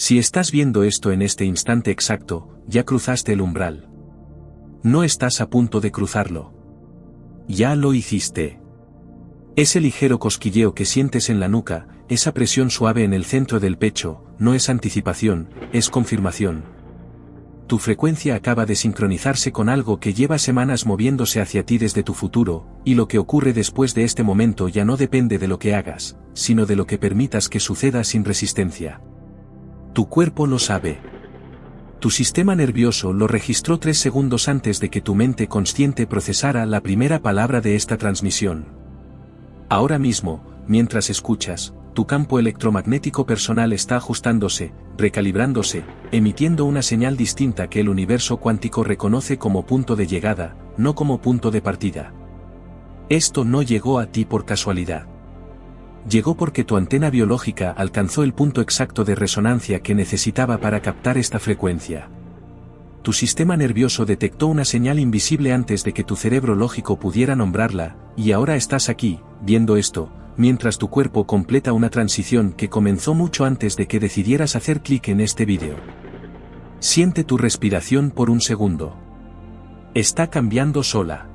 Si estás viendo esto en este instante exacto, ya cruzaste el umbral. No estás a punto de cruzarlo. Ya lo hiciste. Ese ligero cosquilleo que sientes en la nuca, esa presión suave en el centro del pecho, no es anticipación, es confirmación. Tu frecuencia acaba de sincronizarse con algo que lleva semanas moviéndose hacia ti desde tu futuro, y lo que ocurre después de este momento ya no depende de lo que hagas, sino de lo que permitas que suceda sin resistencia. Tu cuerpo lo sabe. Tu sistema nervioso lo registró 3 segundos antes de que tu mente consciente procesara la primera palabra de esta transmisión. Ahora mismo, mientras escuchas, tu campo electromagnético personal está ajustándose, recalibrándose, emitiendo una señal distinta que el universo cuántico reconoce como punto de llegada, no como punto de partida. Esto no llegó a ti por casualidad. Llegó porque tu antena biológica alcanzó el punto exacto de resonancia que necesitaba para captar esta frecuencia. Tu sistema nervioso detectó una señal invisible antes de que tu cerebro lógico pudiera nombrarla, y ahora estás aquí, viendo esto, mientras tu cuerpo completa una transición que comenzó mucho antes de que decidieras hacer clic en este vídeo. Siente tu respiración por un segundo. Está cambiando sola.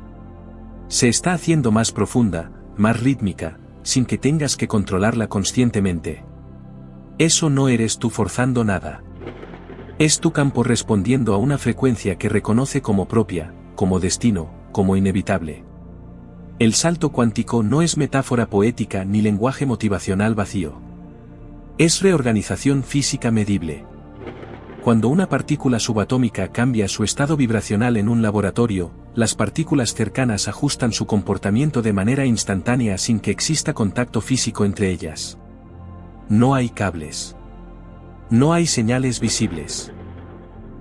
Se está haciendo más profunda, más rítmica, sin que tengas que controlarla conscientemente. Eso no eres tú forzando nada. Es tu campo respondiendo a una frecuencia que reconoce como propia, como destino, como inevitable. El salto cuántico no es metáfora poética ni lenguaje motivacional vacío. Es reorganización física medible. Cuando una partícula subatómica cambia su estado vibracional en un laboratorio, las partículas cercanas ajustan su comportamiento de manera instantánea sin que exista contacto físico entre ellas. No hay cables. No hay señales visibles.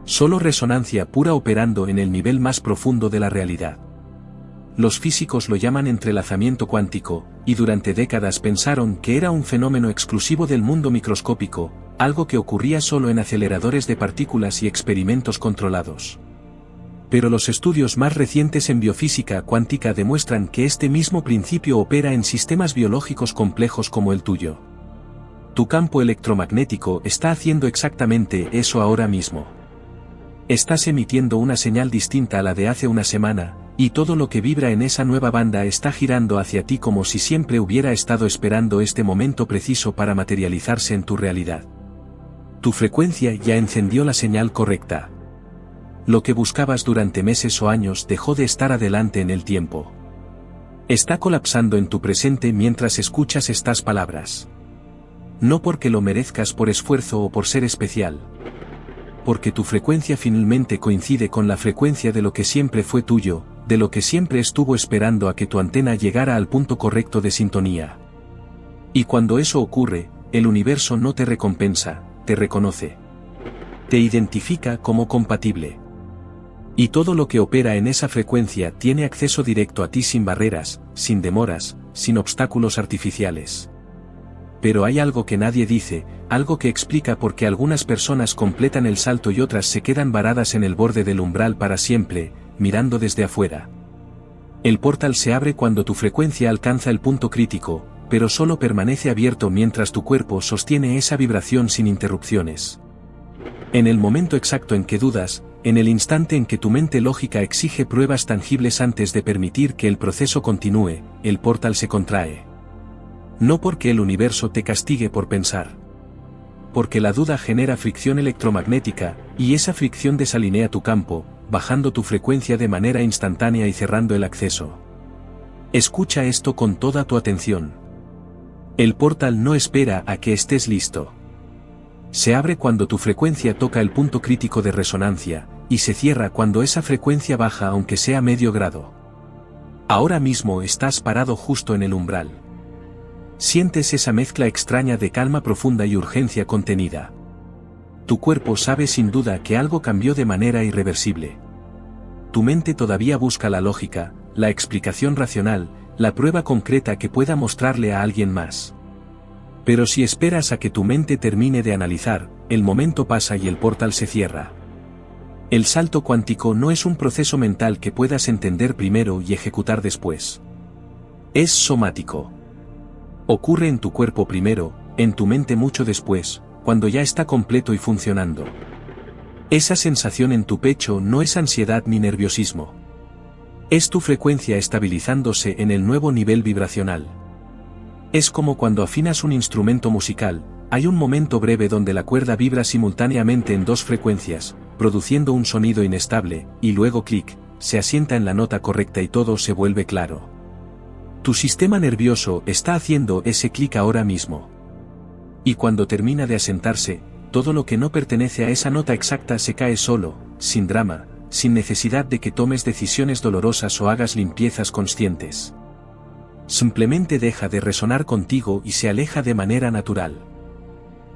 Solo resonancia pura operando en el nivel más profundo de la realidad. Los físicos lo llaman entrelazamiento cuántico, y durante décadas pensaron que era un fenómeno exclusivo del mundo microscópico, algo que ocurría solo en aceleradores de partículas y experimentos controlados. Pero los estudios más recientes en biofísica cuántica demuestran que este mismo principio opera en sistemas biológicos complejos como el tuyo. Tu campo electromagnético está haciendo exactamente eso ahora mismo. Estás emitiendo una señal distinta a la de hace una semana, y todo lo que vibra en esa nueva banda está girando hacia ti como si siempre hubiera estado esperando este momento preciso para materializarse en tu realidad. Tu frecuencia ya encendió la señal correcta. Lo que buscabas durante meses o años dejó de estar adelante en el tiempo. Está colapsando en tu presente mientras escuchas estas palabras. No porque lo merezcas por esfuerzo o por ser especial. Porque tu frecuencia finalmente coincide con la frecuencia de lo que siempre fue tuyo, de lo que siempre estuvo esperando a que tu antena llegara al punto correcto de sintonía. Y cuando eso ocurre, el universo no te recompensa, te reconoce. Te identifica como compatible. Y todo lo que opera en esa frecuencia tiene acceso directo a ti sin barreras, sin demoras, sin obstáculos artificiales. Pero hay algo que nadie dice, algo que explica por qué algunas personas completan el salto y otras se quedan varadas en el borde del umbral para siempre, mirando desde afuera. El portal se abre cuando tu frecuencia alcanza el punto crítico, pero solo permanece abierto mientras tu cuerpo sostiene esa vibración sin interrupciones. En el momento exacto en que dudas, en el instante en que tu mente lógica exige pruebas tangibles antes de permitir que el proceso continúe, el portal se contrae. No porque el universo te castigue por pensar. Porque la duda genera fricción electromagnética, y esa fricción desalinea tu campo, bajando tu frecuencia de manera instantánea y cerrando el acceso. Escucha esto con toda tu atención. El portal no espera a que estés listo. Se abre cuando tu frecuencia toca el punto crítico de resonancia, y se cierra cuando esa frecuencia baja aunque sea medio grado. Ahora mismo estás parado justo en el umbral. Sientes esa mezcla extraña de calma profunda y urgencia contenida. Tu cuerpo sabe sin duda que algo cambió de manera irreversible. Tu mente todavía busca la lógica, la explicación racional, la prueba concreta que pueda mostrarle a alguien más. Pero si esperas a que tu mente termine de analizar, el momento pasa y el portal se cierra. El salto cuántico no es un proceso mental que puedas entender primero y ejecutar después. Es somático. Ocurre en tu cuerpo primero, en tu mente mucho después, cuando ya está completo y funcionando. Esa sensación en tu pecho no es ansiedad ni nerviosismo. Es tu frecuencia estabilizándose en el nuevo nivel vibracional. Es como cuando afinas un instrumento musical, hay un momento breve donde la cuerda vibra simultáneamente en dos frecuencias, produciendo un sonido inestable, y luego clic, se asienta en la nota correcta y todo se vuelve claro. Tu sistema nervioso está haciendo ese clic ahora mismo. Y cuando termina de asentarse, todo lo que no pertenece a esa nota exacta se cae solo, sin drama, sin necesidad de que tomes decisiones dolorosas o hagas limpiezas conscientes. Simplemente deja de resonar contigo y se aleja de manera natural.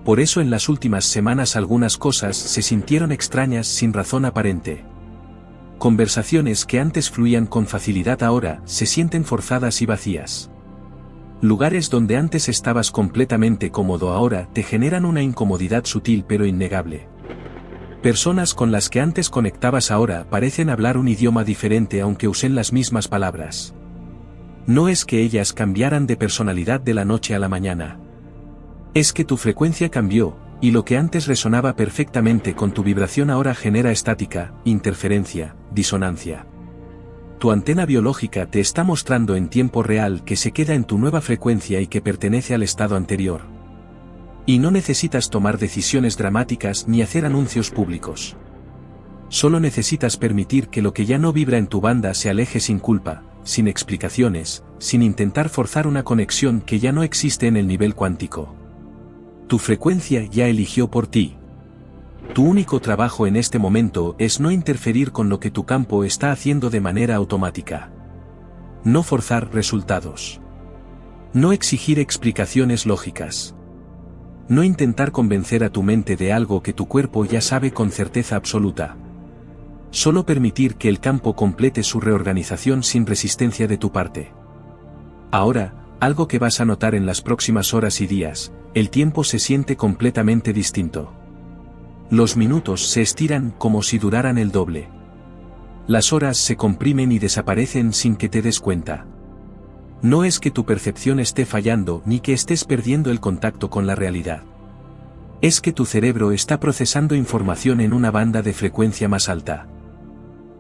Por eso en las últimas semanas algunas cosas se sintieron extrañas sin razón aparente. Conversaciones que antes fluían con facilidad ahora se sienten forzadas y vacías. Lugares donde antes estabas completamente cómodo ahora te generan una incomodidad sutil pero innegable. Personas con las que antes conectabas ahora parecen hablar un idioma diferente aunque usen las mismas palabras. No es que ellas cambiaran de personalidad de la noche a la mañana. Es que tu frecuencia cambió, y lo que antes resonaba perfectamente con tu vibración ahora genera estática, interferencia, disonancia. Tu antena biológica te está mostrando en tiempo real que se queda en tu nueva frecuencia y que pertenece al estado anterior. Y no necesitas tomar decisiones dramáticas ni hacer anuncios públicos. Solo necesitas permitir que lo que ya no vibra en tu banda se aleje sin culpa, sin explicaciones, sin intentar forzar una conexión que ya no existe en el nivel cuántico. Tu frecuencia ya eligió por ti. Tu único trabajo en este momento es no interferir con lo que tu campo está haciendo de manera automática. No forzar resultados. No exigir explicaciones lógicas. No intentar convencer a tu mente de algo que tu cuerpo ya sabe con certeza absoluta. Solo permitir que el campo complete su reorganización sin resistencia de tu parte. Ahora, algo que vas a notar en las próximas horas y días, el tiempo se siente completamente distinto. Los minutos se estiran como si duraran el doble. Las horas se comprimen y desaparecen sin que te des cuenta. No es que tu percepción esté fallando ni que estés perdiendo el contacto con la realidad. Es que tu cerebro está procesando información en una banda de frecuencia más alta.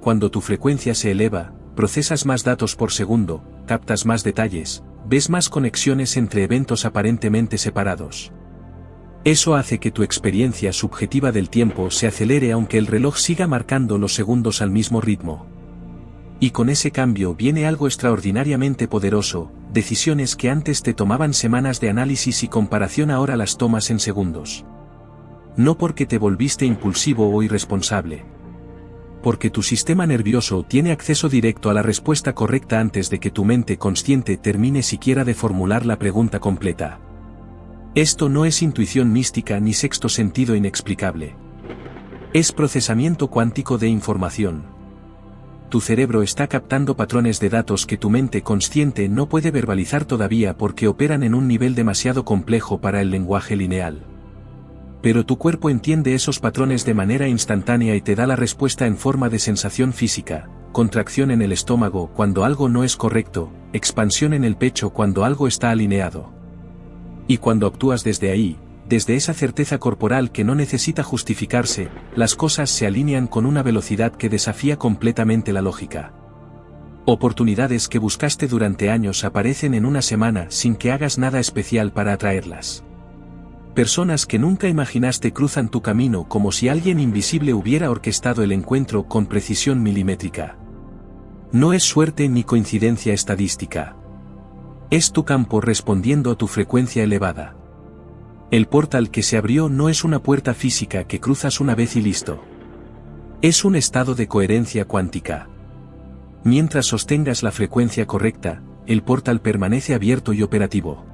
Cuando tu frecuencia se eleva, procesas más datos por segundo, captas más detalles, ves más conexiones entre eventos aparentemente separados. Eso hace que tu experiencia subjetiva del tiempo se acelere aunque el reloj siga marcando los segundos al mismo ritmo. Y con ese cambio viene algo extraordinariamente poderoso, decisiones que antes te tomaban semanas de análisis y comparación ahora las tomas en segundos. No porque te volviste impulsivo o irresponsable. Porque tu sistema nervioso tiene acceso directo a la respuesta correcta antes de que tu mente consciente termine siquiera de formular la pregunta completa. Esto no es intuición mística ni sexto sentido inexplicable. Es procesamiento cuántico de información. Tu cerebro está captando patrones de datos que tu mente consciente no puede verbalizar todavía porque operan en un nivel demasiado complejo para el lenguaje lineal. Pero tu cuerpo entiende esos patrones de manera instantánea y te da la respuesta en forma de sensación física, contracción en el estómago cuando algo no es correcto, expansión en el pecho cuando algo está alineado. Y cuando actúas desde ahí, desde esa certeza corporal que no necesita justificarse, las cosas se alinean con una velocidad que desafía completamente la lógica. Oportunidades que buscaste durante años aparecen en una semana sin que hagas nada especial para atraerlas. Personas que nunca imaginaste cruzan tu camino como si alguien invisible hubiera orquestado el encuentro con precisión milimétrica. No es suerte ni coincidencia estadística. Es tu campo respondiendo a tu frecuencia elevada. El portal que se abrió no es una puerta física que cruzas una vez y listo. Es un estado de coherencia cuántica. Mientras sostengas la frecuencia correcta, el portal permanece abierto y operativo.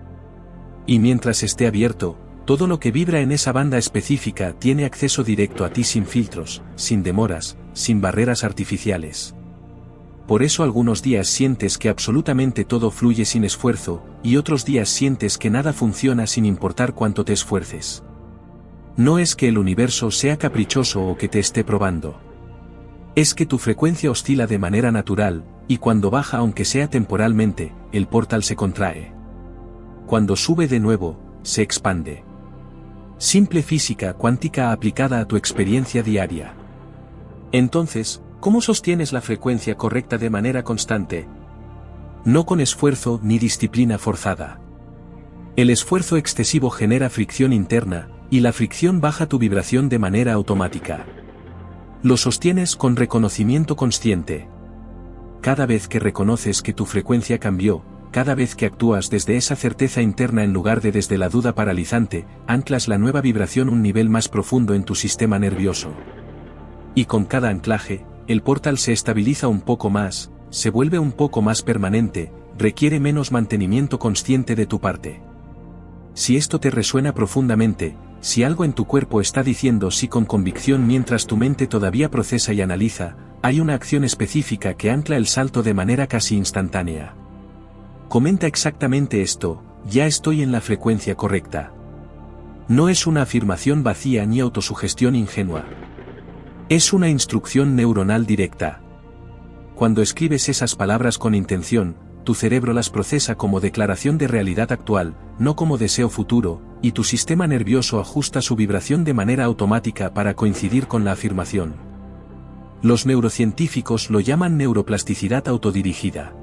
Y mientras esté abierto, todo lo que vibra en esa banda específica tiene acceso directo a ti sin filtros, sin demoras, sin barreras artificiales. Por eso algunos días sientes que absolutamente todo fluye sin esfuerzo, y otros días sientes que nada funciona sin importar cuánto te esfuerces. No es que el universo sea caprichoso o que te esté probando. Es que tu frecuencia oscila de manera natural, y cuando baja aunque sea temporalmente, el portal se contrae. Cuando sube de nuevo, se expande. Simple física cuántica aplicada a tu experiencia diaria. Entonces, ¿cómo sostienes la frecuencia correcta de manera constante? No con esfuerzo ni disciplina forzada. El esfuerzo excesivo genera fricción interna, y la fricción baja tu vibración de manera automática. Lo sostienes con reconocimiento consciente. Cada vez que reconoces que tu frecuencia cambió, cada vez que actúas desde esa certeza interna en lugar de desde la duda paralizante, anclas la nueva vibración un nivel más profundo en tu sistema nervioso. Y con cada anclaje, el portal se estabiliza un poco más, se vuelve un poco más permanente, requiere menos mantenimiento consciente de tu parte. Si esto te resuena profundamente, si algo en tu cuerpo está diciendo sí con convicción mientras tu mente todavía procesa y analiza, hay una acción específica que ancla el salto de manera casi instantánea. Comenta exactamente esto: ya estoy en la frecuencia correcta. No es una afirmación vacía ni autosugestión ingenua. Es una instrucción neuronal directa. Cuando escribes esas palabras con intención, tu cerebro las procesa como declaración de realidad actual, no como deseo futuro, y tu sistema nervioso ajusta su vibración de manera automática para coincidir con la afirmación. Los neurocientíficos lo llaman neuroplasticidad autodirigida.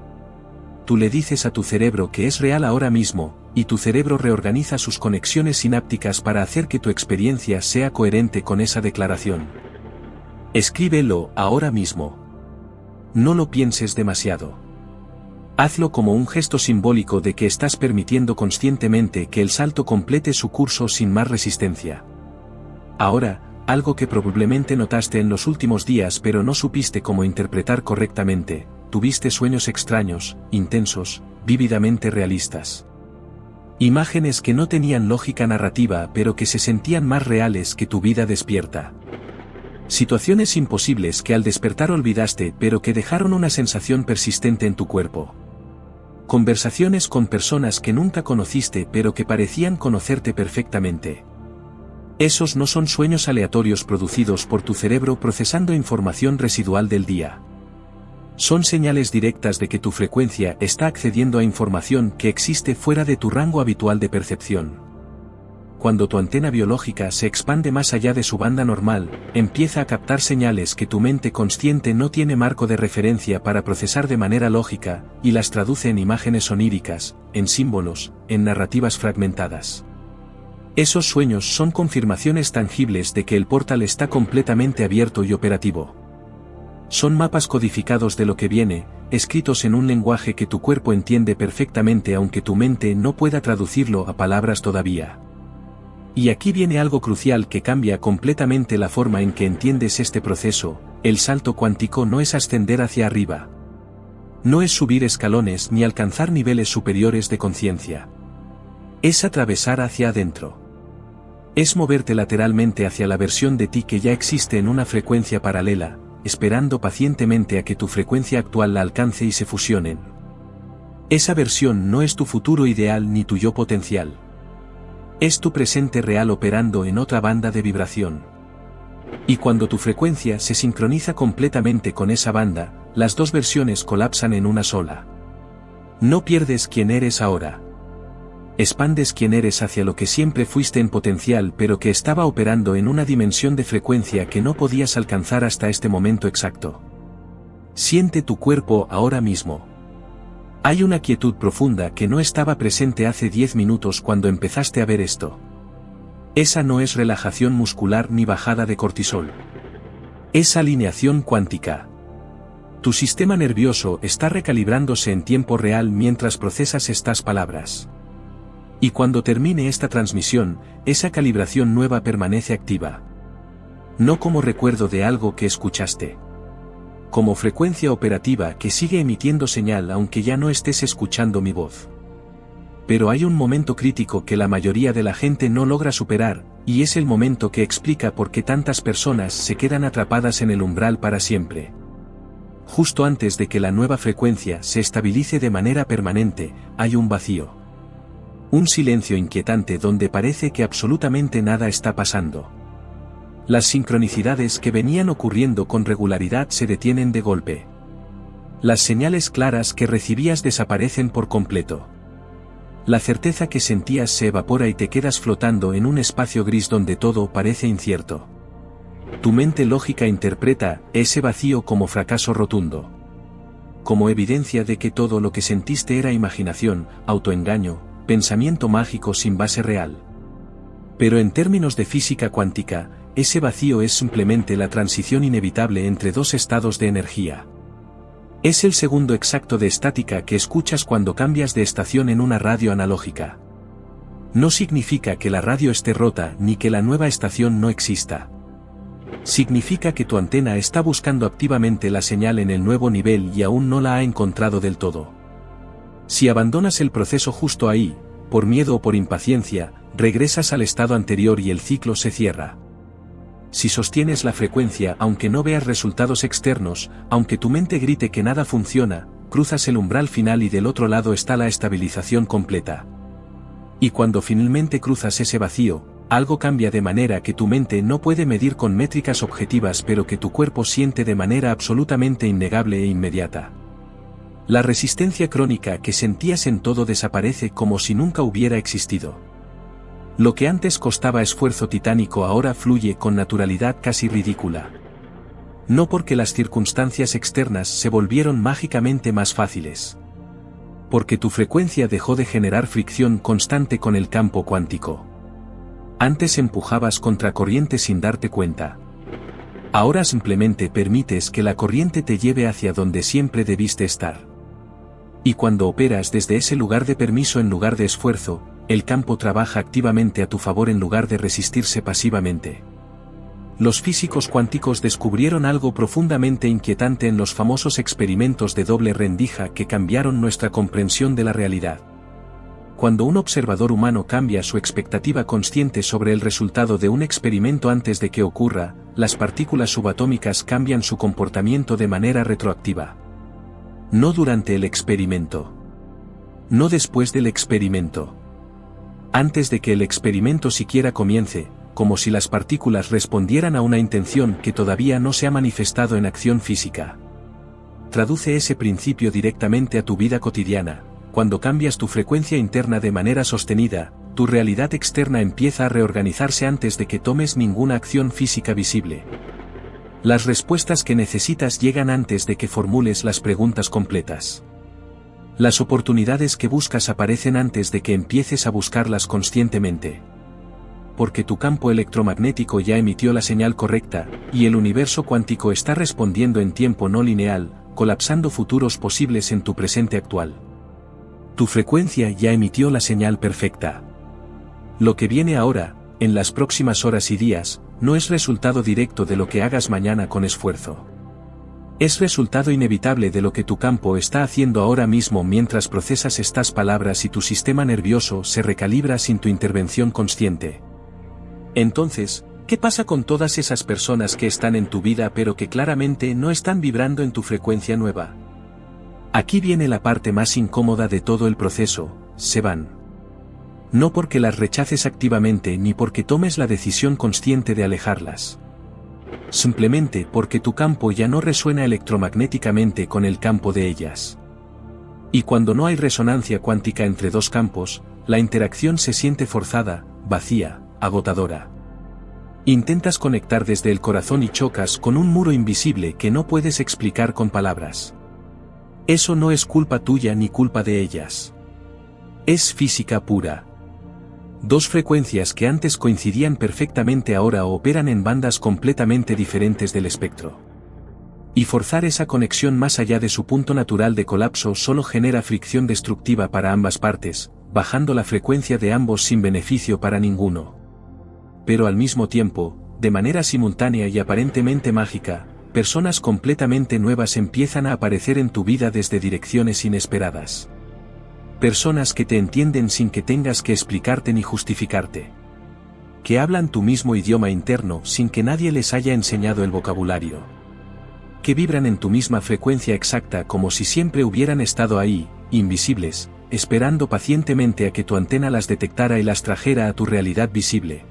Tú le dices a tu cerebro que es real ahora mismo, y tu cerebro reorganiza sus conexiones sinápticas para hacer que tu experiencia sea coherente con esa declaración. Escríbelo ahora mismo. No lo pienses demasiado. Hazlo como un gesto simbólico de que estás permitiendo conscientemente que el salto complete su curso sin más resistencia. Ahora, algo que probablemente notaste en los últimos días pero no supiste cómo interpretar correctamente: tuviste sueños extraños, intensos, vívidamente realistas. Imágenes que no tenían lógica narrativa pero que se sentían más reales que tu vida despierta. Situaciones imposibles que al despertar olvidaste pero que dejaron una sensación persistente en tu cuerpo. Conversaciones con personas que nunca conociste pero que parecían conocerte perfectamente. Esos no son sueños aleatorios producidos por tu cerebro procesando información residual del día. Son señales directas de que tu frecuencia está accediendo a información que existe fuera de tu rango habitual de percepción. Cuando tu antena biológica se expande más allá de su banda normal, empieza a captar señales que tu mente consciente no tiene marco de referencia para procesar de manera lógica, y las traduce en imágenes oníricas, en símbolos, en narrativas fragmentadas. Esos sueños son confirmaciones tangibles de que el portal está completamente abierto y operativo. Son mapas codificados de lo que viene, escritos en un lenguaje que tu cuerpo entiende perfectamente aunque tu mente no pueda traducirlo a palabras todavía. Y aquí viene algo crucial que cambia completamente la forma en que entiendes este proceso: el salto cuántico no es ascender hacia arriba. No es subir escalones ni alcanzar niveles superiores de conciencia. Es atravesar hacia adentro. Es moverte lateralmente hacia la versión de ti que ya existe en una frecuencia paralela, esperando pacientemente a que tu frecuencia actual la alcance y se fusionen. Esa versión no es tu futuro ideal ni tu yo potencial. Es tu presente real operando en otra banda de vibración. Y cuando tu frecuencia se sincroniza completamente con esa banda, las dos versiones colapsan en una sola. No pierdes quién eres ahora. Expandes quién eres hacia lo que siempre fuiste en potencial pero que estaba operando en una dimensión de frecuencia que no podías alcanzar hasta este momento exacto. Siente tu cuerpo ahora mismo. Hay una quietud profunda que no estaba presente hace 10 minutos cuando empezaste a ver esto. Esa no es relajación muscular ni bajada de cortisol. Es alineación cuántica. Tu sistema nervioso está recalibrándose en tiempo real mientras procesas estas palabras. Y cuando termine esta transmisión, esa calibración nueva permanece activa. No como recuerdo de algo que escuchaste. Como frecuencia operativa que sigue emitiendo señal aunque ya no estés escuchando mi voz. Pero hay un momento crítico que la mayoría de la gente no logra superar, y es el momento que explica por qué tantas personas se quedan atrapadas en el umbral para siempre. Justo antes de que la nueva frecuencia se estabilice de manera permanente, hay un vacío. Un silencio inquietante donde parece que absolutamente nada está pasando. Las sincronicidades que venían ocurriendo con regularidad se detienen de golpe. Las señales claras que recibías desaparecen por completo. La certeza que sentías se evapora y te quedas flotando en un espacio gris donde todo parece incierto. Tu mente lógica interpreta ese vacío como fracaso rotundo. Como evidencia de que todo lo que sentiste era imaginación, autoengaño, pensamiento mágico sin base real. Pero en términos de física cuántica, ese vacío es simplemente la transición inevitable entre dos estados de energía. Es el segundo exacto de estática que escuchas cuando cambias de estación en una radio analógica. No significa que la radio esté rota ni que la nueva estación no exista. Significa que tu antena está buscando activamente la señal en el nuevo nivel y aún no la ha encontrado del todo. Si abandonas el proceso justo ahí, por miedo o por impaciencia, regresas al estado anterior y el ciclo se cierra. Si sostienes la frecuencia aunque no veas resultados externos, aunque tu mente grite que nada funciona, cruzas el umbral final y del otro lado está la estabilización completa. Y cuando finalmente cruzas ese vacío, algo cambia de manera que tu mente no puede medir con métricas objetivas pero que tu cuerpo siente de manera absolutamente innegable e inmediata. La resistencia crónica que sentías en todo desaparece como si nunca hubiera existido. Lo que antes costaba esfuerzo titánico ahora fluye con naturalidad casi ridícula. No porque las circunstancias externas se volvieron mágicamente más fáciles. Porque tu frecuencia dejó de generar fricción constante con el campo cuántico. Antes empujabas contra corriente sin darte cuenta. Ahora simplemente permites que la corriente te lleve hacia donde siempre debiste estar. Y cuando operas desde ese lugar de permiso en lugar de esfuerzo, el campo trabaja activamente a tu favor en lugar de resistirse pasivamente. Los físicos cuánticos descubrieron algo profundamente inquietante en los famosos experimentos de doble rendija que cambiaron nuestra comprensión de la realidad. Cuando un observador humano cambia su expectativa consciente sobre el resultado de un experimento antes de que ocurra, las partículas subatómicas cambian su comportamiento de manera retroactiva. No durante el experimento. No después del experimento. Antes de que el experimento siquiera comience, como si las partículas respondieran a una intención que todavía no se ha manifestado en acción física. Traduce ese principio directamente a tu vida cotidiana. Cuando cambias tu frecuencia interna de manera sostenida, tu realidad externa empieza a reorganizarse antes de que tomes ninguna acción física visible. Las respuestas que necesitas llegan antes de que formules las preguntas completas. Las oportunidades que buscas aparecen antes de que empieces a buscarlas conscientemente. Porque tu campo electromagnético ya emitió la señal correcta, y el universo cuántico está respondiendo en tiempo no lineal, colapsando futuros posibles en tu presente actual. Tu frecuencia ya emitió la señal perfecta. Lo que viene ahora, en las próximas horas y días, no es resultado directo de lo que hagas mañana con esfuerzo. Es resultado inevitable de lo que tu campo está haciendo ahora mismo mientras procesas estas palabras y tu sistema nervioso se recalibra sin tu intervención consciente. Entonces, ¿qué pasa con todas esas personas que están en tu vida pero que claramente no están vibrando en tu frecuencia nueva? Aquí viene la parte más incómoda de todo el proceso: se van. No porque las rechaces activamente ni porque tomes la decisión consciente de alejarlas. Simplemente porque tu campo ya no resuena electromagnéticamente con el campo de ellas. Y cuando no hay resonancia cuántica entre dos campos, la interacción se siente forzada, vacía, agotadora. Intentas conectar desde el corazón y chocas con un muro invisible que no puedes explicar con palabras. Eso no es culpa tuya ni culpa de ellas. Es física pura. Dos frecuencias que antes coincidían perfectamente ahora operan en bandas completamente diferentes del espectro. Y forzar esa conexión más allá de su punto natural de colapso solo genera fricción destructiva para ambas partes, bajando la frecuencia de ambos sin beneficio para ninguno. Pero al mismo tiempo, de manera simultánea y aparentemente mágica, personas completamente nuevas empiezan a aparecer en tu vida desde direcciones inesperadas. Personas que te entienden sin que tengas que explicarte ni justificarte. Que hablan tu mismo idioma interno sin que nadie les haya enseñado el vocabulario. Que vibran en tu misma frecuencia exacta como si siempre hubieran estado ahí, invisibles, esperando pacientemente a que tu antena las detectara y las trajera a tu realidad visible.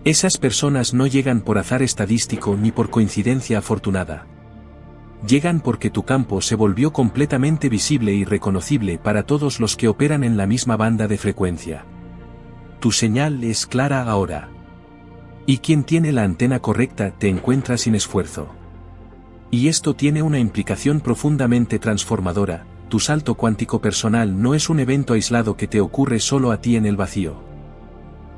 Esas personas no llegan por azar estadístico ni por coincidencia afortunada. Llegan porque tu campo se volvió completamente visible y reconocible para todos los que operan en la misma banda de frecuencia. Tu señal es clara ahora. Y quien tiene la antena correcta te encuentra sin esfuerzo. Y esto tiene una implicación profundamente transformadora. Tu salto cuántico personal no es un evento aislado que te ocurre solo a ti en el vacío.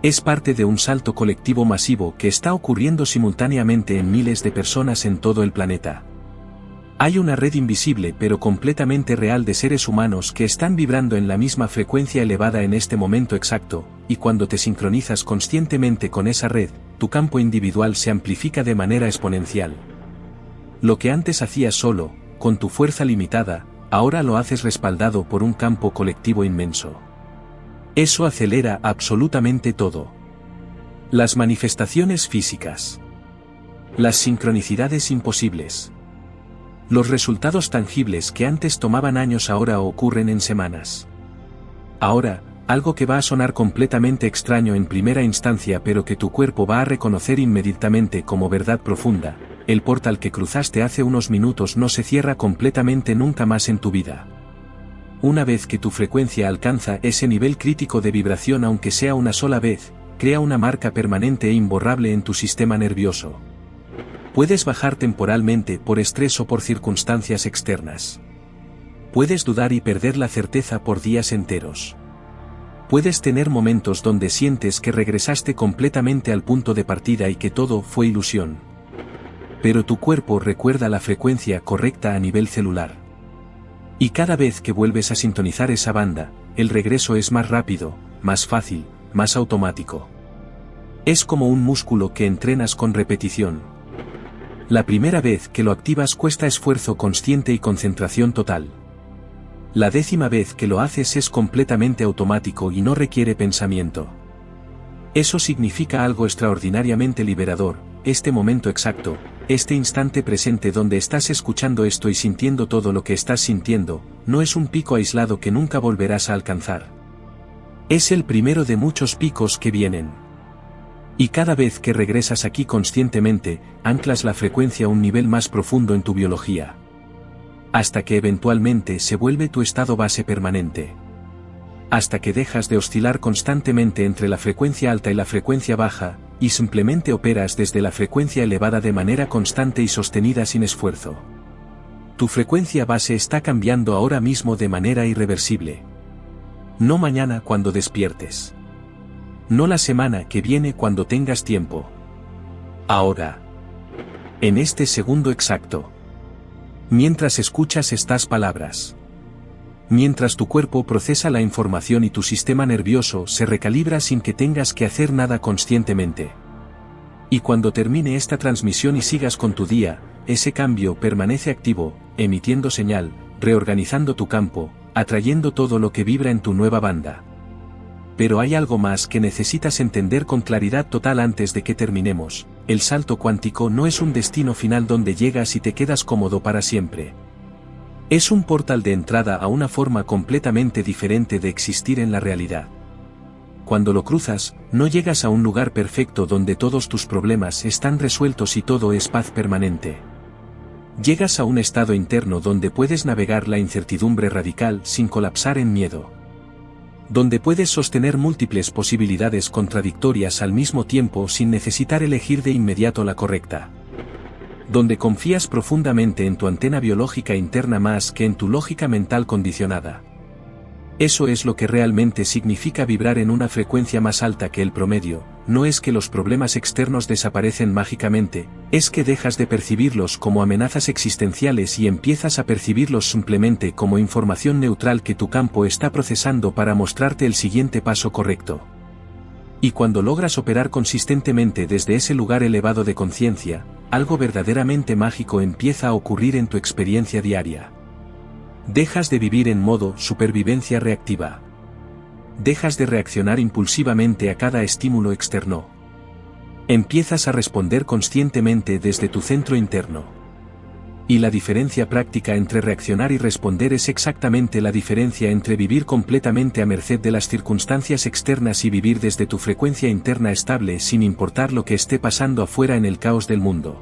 Es parte de un salto colectivo masivo que está ocurriendo simultáneamente en miles de personas en todo el planeta. Hay una red invisible pero completamente real de seres humanos que están vibrando en la misma frecuencia elevada en este momento exacto, y cuando te sincronizas conscientemente con esa red, tu campo individual se amplifica de manera exponencial. Lo que antes hacías solo, con tu fuerza limitada, ahora lo haces respaldado por un campo colectivo inmenso. Eso acelera absolutamente todo. Las manifestaciones físicas. Las sincronicidades imposibles. Los resultados tangibles que antes tomaban años ahora ocurren en semanas. Ahora, algo que va a sonar completamente extraño en primera instancia pero que tu cuerpo va a reconocer inmediatamente como verdad profunda, el portal que cruzaste hace unos minutos no se cierra completamente nunca más en tu vida. Una vez que tu frecuencia alcanza ese nivel crítico de vibración aunque sea una sola vez, crea una marca permanente e imborrable en tu sistema nervioso. Puedes bajar temporalmente por estrés o por circunstancias externas. Puedes dudar y perder la certeza por días enteros. Puedes tener momentos donde sientes que regresaste completamente al punto de partida y que todo fue ilusión. Pero tu cuerpo recuerda la frecuencia correcta a nivel celular. Y cada vez que vuelves a sintonizar esa banda, el regreso es más rápido, más fácil, más automático. Es como un músculo que entrenas con repetición. La primera vez que lo activas cuesta esfuerzo consciente y concentración total. La 10ª vez que lo haces es completamente automático y no requiere pensamiento. Eso significa algo extraordinariamente liberador, este momento exacto, este instante presente donde estás escuchando esto y sintiendo todo lo que estás sintiendo, no es un pico aislado que nunca volverás a alcanzar. Es el primero de muchos picos que vienen. Y cada vez que regresas aquí conscientemente, anclas la frecuencia a un nivel más profundo en tu biología. Hasta que eventualmente se vuelve tu estado base permanente. Hasta que dejas de oscilar constantemente entre la frecuencia alta y la frecuencia baja, y simplemente operas desde la frecuencia elevada de manera constante y sostenida sin esfuerzo. Tu frecuencia base está cambiando ahora mismo de manera irreversible. No mañana cuando despiertes. No la semana que viene cuando tengas tiempo. Ahora. En este segundo exacto. Mientras escuchas estas palabras. Mientras tu cuerpo procesa la información y tu sistema nervioso se recalibra sin que tengas que hacer nada conscientemente. Y cuando termine esta transmisión y sigas con tu día, ese cambio permanece activo, emitiendo señal, reorganizando tu campo, atrayendo todo lo que vibra en tu nueva banda. Pero hay algo más que necesitas entender con claridad total antes de que terminemos. El salto cuántico no es un destino final donde llegas y te quedas cómodo para siempre. Es un portal de entrada a una forma completamente diferente de existir en la realidad. Cuando lo cruzas, no llegas a un lugar perfecto donde todos tus problemas están resueltos y todo es paz permanente. Llegas a un estado interno donde puedes navegar la incertidumbre radical sin colapsar en miedo. Donde puedes sostener múltiples posibilidades contradictorias al mismo tiempo sin necesitar elegir de inmediato la correcta. Donde confías profundamente en tu antena biológica interna más que en tu lógica mental condicionada. Eso es lo que realmente significa vibrar en una frecuencia más alta que el promedio. No es que los problemas externos desaparecen mágicamente, es que dejas de percibirlos como amenazas existenciales y empiezas a percibirlos simplemente como información neutral que tu campo está procesando para mostrarte el siguiente paso correcto. Y cuando logras operar consistentemente desde ese lugar elevado de conciencia, algo verdaderamente mágico empieza a ocurrir en tu experiencia diaria. Dejas de vivir en modo supervivencia reactiva. Dejas de reaccionar impulsivamente a cada estímulo externo. Empiezas a responder conscientemente desde tu centro interno. Y la diferencia práctica entre reaccionar y responder es exactamente la diferencia entre vivir completamente a merced de las circunstancias externas y vivir desde tu frecuencia interna estable sin importar lo que esté pasando afuera en el caos del mundo.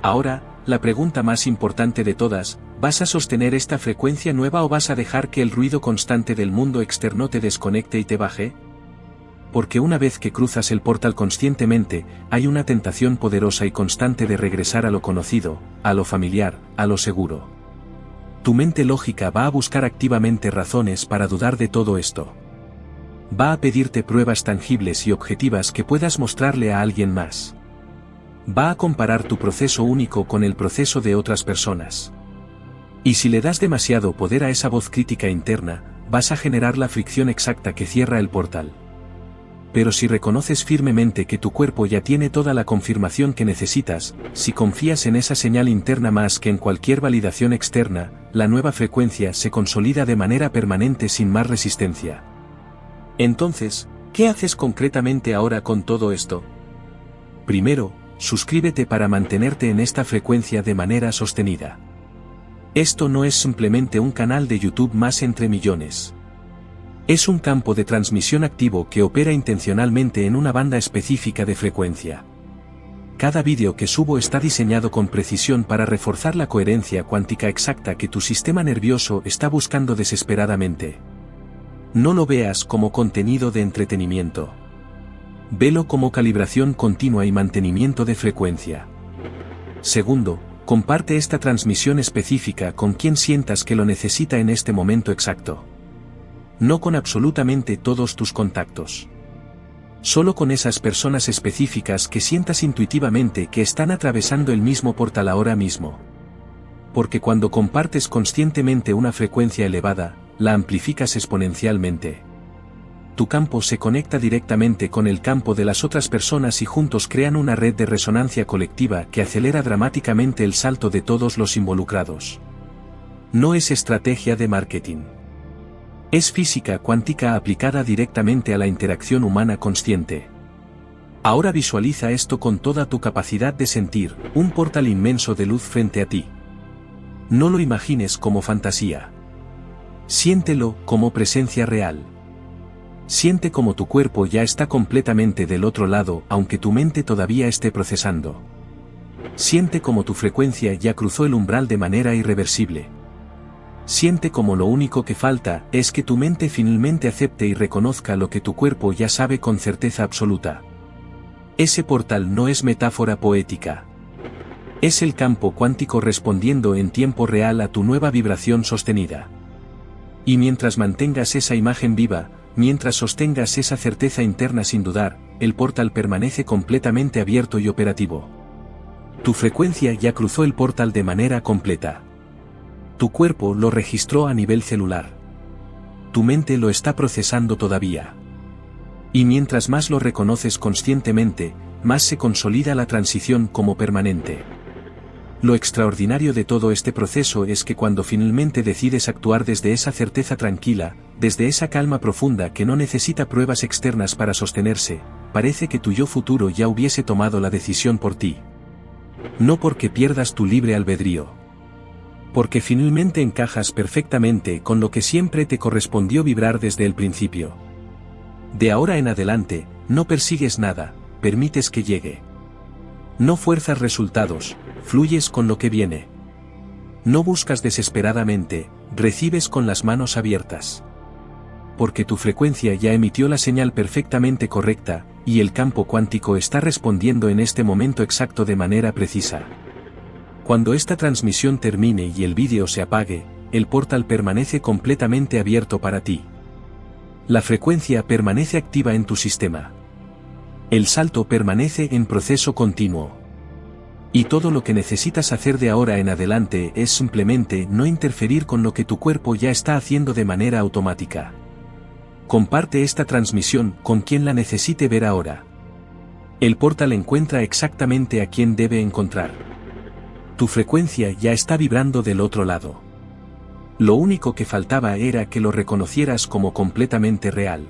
Ahora, la pregunta más importante de todas: ¿vas a sostener esta frecuencia nueva o vas a dejar que el ruido constante del mundo externo te desconecte y te baje? Porque una vez que cruzas el portal conscientemente, hay una tentación poderosa y constante de regresar a lo conocido, a lo familiar, a lo seguro. Tu mente lógica va a buscar activamente razones para dudar de todo esto. Va a pedirte pruebas tangibles y objetivas que puedas mostrarle a alguien más. Va a comparar tu proceso único con el proceso de otras personas. Y si le das demasiado poder a esa voz crítica interna, vas a generar la fricción exacta que cierra el portal. Pero si reconoces firmemente que tu cuerpo ya tiene toda la confirmación que necesitas, si confías en esa señal interna más que en cualquier validación externa, la nueva frecuencia se consolida de manera permanente sin más resistencia. Entonces, ¿qué haces concretamente ahora con todo esto? Primero, suscríbete para mantenerte en esta frecuencia de manera sostenida. Esto no es simplemente un canal de YouTube más entre millones. Es un campo de transmisión activo que opera intencionalmente en una banda específica de frecuencia. Cada vídeo que subo está diseñado con precisión para reforzar la coherencia cuántica exacta que tu sistema nervioso está buscando desesperadamente. No lo veas como contenido de entretenimiento. Velo como calibración continua y mantenimiento de frecuencia. Segundo, comparte esta transmisión específica con quien sientas que lo necesita en este momento exacto. No con absolutamente todos tus contactos. Solo con esas personas específicas que sientas intuitivamente que están atravesando el mismo portal ahora mismo. Porque cuando compartes conscientemente una frecuencia elevada, la amplificas exponencialmente. Tu campo se conecta directamente con el campo de las otras personas y juntos crean una red de resonancia colectiva que acelera dramáticamente el salto de todos los involucrados. No es estrategia de marketing. Es física cuántica aplicada directamente a la interacción humana consciente. Ahora visualiza esto con toda tu capacidad de sentir, un portal inmenso de luz frente a ti. No lo imagines como fantasía. Siéntelo como presencia real. Siente como tu cuerpo ya está completamente del otro lado, aunque tu mente todavía esté procesando. Siente como tu frecuencia ya cruzó el umbral de manera irreversible. Siente como lo único que falta es que tu mente finalmente acepte y reconozca lo que tu cuerpo ya sabe con certeza absoluta. Ese portal no es metáfora poética. Es el campo cuántico respondiendo en tiempo real a tu nueva vibración sostenida. Y mientras mantengas esa imagen viva, mientras sostengas esa certeza interna sin dudar, el portal permanece completamente abierto y operativo. Tu frecuencia ya cruzó el portal de manera completa. Tu cuerpo lo registró a nivel celular. Tu mente lo está procesando todavía. Y mientras más lo reconoces conscientemente, más se consolida la transición como permanente. Lo extraordinario de todo este proceso es que cuando finalmente decides actuar desde esa certeza tranquila, desde esa calma profunda que no necesita pruebas externas para sostenerse, parece que tu yo futuro ya hubiese tomado la decisión por ti. No porque pierdas tu libre albedrío. Porque finalmente encajas perfectamente con lo que siempre te correspondió vibrar desde el principio. De ahora en adelante, no persigues nada, permites que llegue. No fuerzas resultados, fluyes con lo que viene. No buscas desesperadamente, recibes con las manos abiertas. Porque tu frecuencia ya emitió la señal perfectamente correcta, y el campo cuántico está respondiendo en este momento exacto de manera precisa. Cuando esta transmisión termine y el vídeo se apague, el portal permanece completamente abierto para ti. La frecuencia permanece activa en tu sistema. El salto permanece en proceso continuo. Y todo lo que necesitas hacer de ahora en adelante es simplemente no interferir con lo que tu cuerpo ya está haciendo de manera automática. Comparte esta transmisión con quien la necesite ver ahora. El portal encuentra exactamente a quien debe encontrar. Tu frecuencia ya está vibrando del otro lado. Lo único que faltaba era que lo reconocieras como completamente real.